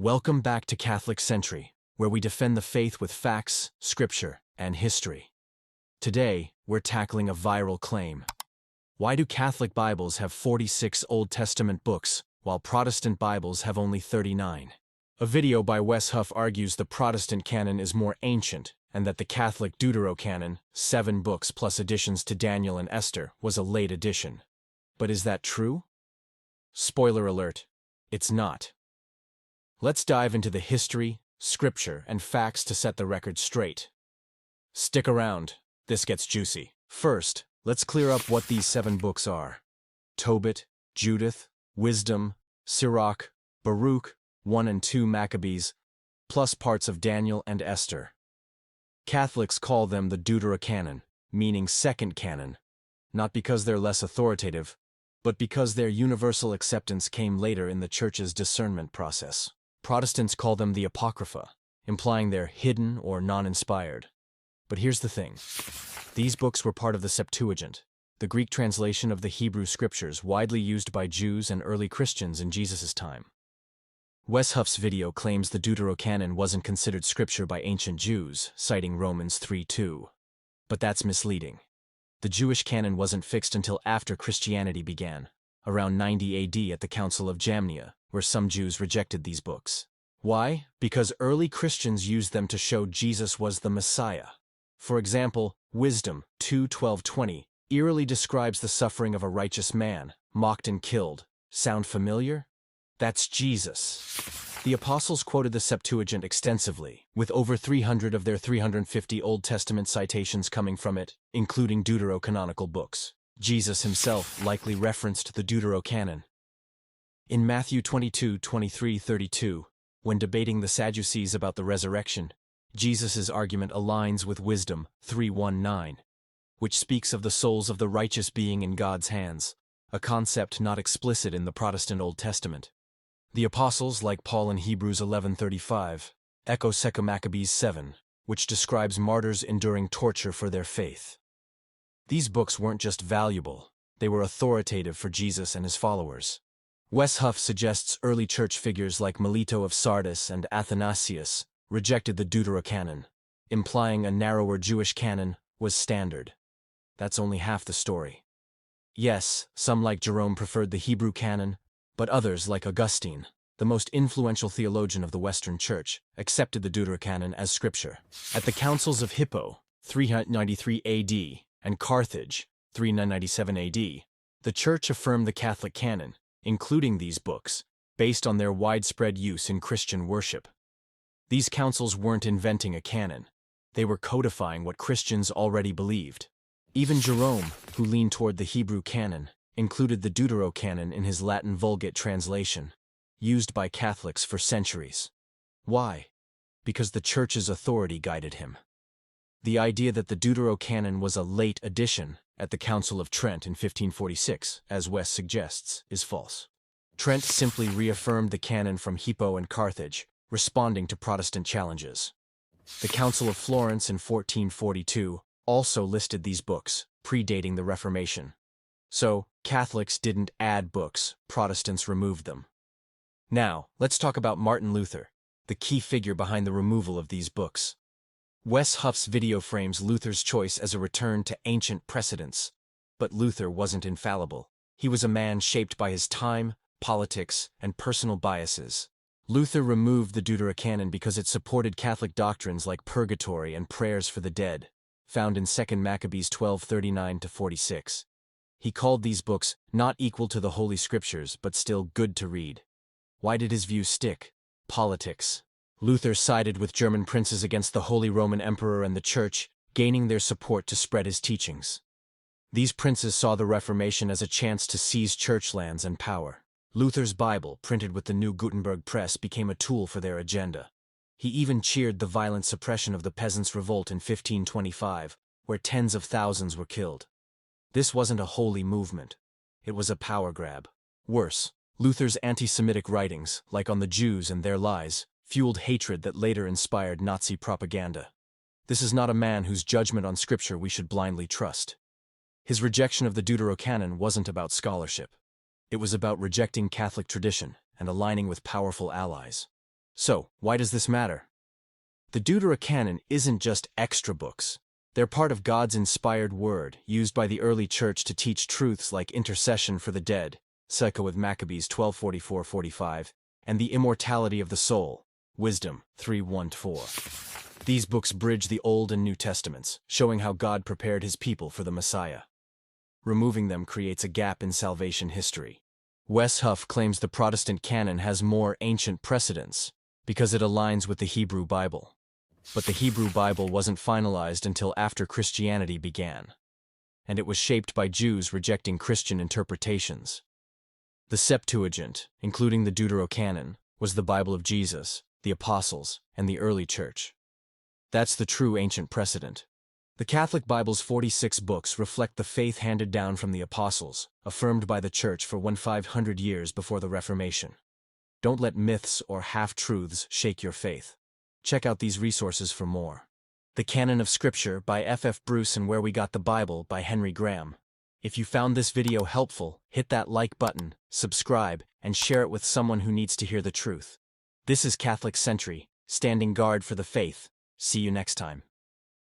Welcome back to Catholic Sentry, where we defend the faith with facts, scripture, and history. Today, we're tackling a viral claim. Why do Catholic Bibles have 46 Old Testament books, while Protestant Bibles have only 39? A video by Huff argues the Protestant canon is more ancient, and that the Catholic Deuterocanon, 7 books plus additions to Daniel and Esther, was a late addition. But is that true? Spoiler alert, it's not. Let's dive into the history, scripture, and facts to set the record straight. Stick around, this gets juicy. First, let's clear up what these 7 books are. Tobit, Judith, Wisdom, Sirach, Baruch, 1 and 2 Maccabees, plus parts of Daniel and Esther. Catholics call them the Deuterocanon, meaning second canon, not because they're less authoritative, but because their universal acceptance came later in the Church's discernment process. Protestants call them the Apocrypha, implying they're hidden or non-inspired. But here's the thing. These books were part of the Septuagint, the Greek translation of the Hebrew scriptures widely used by Jews and early Christians in Jesus' time. Huff's video claims the Deuterocanon wasn't considered scripture by ancient Jews, citing Romans 3:2. But that's misleading. The Jewish canon wasn't fixed until after Christianity began, around 90 AD at the Council of Jamnia, where some Jews rejected these books. Why? Because early Christians used them to show Jesus was the Messiah. For example, Wisdom 2:12-20 eerily describes the suffering of a righteous man, mocked and killed. Sound familiar? That's Jesus. The apostles quoted the Septuagint extensively, with over 300 of their 350 Old Testament citations coming from it, including deuterocanonical books. Jesus himself likely referenced the Deuterocanon. In Matthew 22:23-32, when debating the Sadducees about the resurrection, Jesus' argument aligns with Wisdom 3:1-9, which speaks of the souls of the righteous being in God's hands, a concept not explicit in the Protestant Old Testament. The apostles, like Paul in Hebrews 11:35, echo 2 Maccabees 7, which describes martyrs enduring torture for their faith. These books weren't just valuable, they were authoritative for Jesus and his followers. Huff suggests early church figures like Melito of Sardis and Athanasius rejected the Deuterocanon, implying a narrower Jewish canon was standard. That's only half the story. Yes, some like Jerome preferred the Hebrew canon, but others, like Augustine, the most influential theologian of the Western Church, accepted the Deuterocanon as scripture. At the Councils of Hippo, 393 AD, and Carthage, 397 AD, the Church affirmed the Catholic canon, including these books, based on their widespread use in Christian worship. These councils weren't inventing a canon. They were codifying what Christians already believed. Even Jerome, who leaned toward the Hebrew canon, included the Deuterocanon in his Latin Vulgate translation, used by Catholics for centuries. Why? Because the Church's authority guided him. The idea that the Deuterocanon was a late addition at the Council of Trent in 1546, as West suggests, is false. Trent simply reaffirmed the canon from Hippo and Carthage, responding to Protestant challenges. The Council of Florence in 1442 also listed these books, predating the Reformation. So, Catholics didn't add books, Protestants removed them. Now, let's talk about Martin Luther, the key figure behind the removal of these books. Huff's video frames Luther's choice as a return to ancient precedents. But Luther wasn't infallible. He was a man shaped by his time, politics, and personal biases. Luther removed the Deuterocanon because it supported Catholic doctrines like purgatory and prayers for the dead, found in 2 Maccabees 12:39-46. He called these books not equal to the Holy Scriptures, but still good to read. Why did his view stick? Politics. Luther sided with German princes against the Holy Roman Emperor and the Church, gaining their support to spread his teachings. These princes saw the Reformation as a chance to seize church lands and power. Luther's Bible, printed with the new Gutenberg press, became a tool for their agenda. He even cheered the violent suppression of the Peasants' Revolt in 1525, where tens of thousands were killed. This wasn't a holy movement. It was a power grab. Worse, Luther's anti-Semitic writings, like On the Jews and Their Lies, fueled hatred that later inspired Nazi propaganda. This is not a man whose judgment on Scripture we should blindly trust. His rejection of the Deuterocanon wasn't about scholarship. It was about rejecting Catholic tradition and aligning with powerful allies. So, why does this matter? The Deuterocanon isn't just extra books. They're part of God's inspired word, used by the early church to teach truths like intercession for the dead, Second with Maccabees 12:44-45, and the immortality of the soul, Wisdom 3:1-4. These books bridge the Old and New Testaments, showing how God prepared his people for the Messiah. Removing them creates a gap in salvation history. Wes Huff claims the Protestant canon has more ancient precedents because it aligns with the Hebrew Bible. But the Hebrew Bible wasn't finalized until after Christianity began, and it was shaped by Jews rejecting Christian interpretations. The Septuagint, including the Deuterocanon, was the Bible of Jesus, the Apostles, and the early church. That's the true ancient precedent. The Catholic Bible's 46 books reflect the faith handed down from the Apostles, affirmed by the Church for 1,500 years before the Reformation. Don't let myths or half-truths shake your faith. Check out these resources for more. The Canon of Scripture by F. Bruce and Where We Got the Bible by Henry Graham. If you found this video helpful, hit that like button, subscribe, and share it with someone who needs to hear the truth. This is Catholic Sentry, standing guard for the faith. See you next time.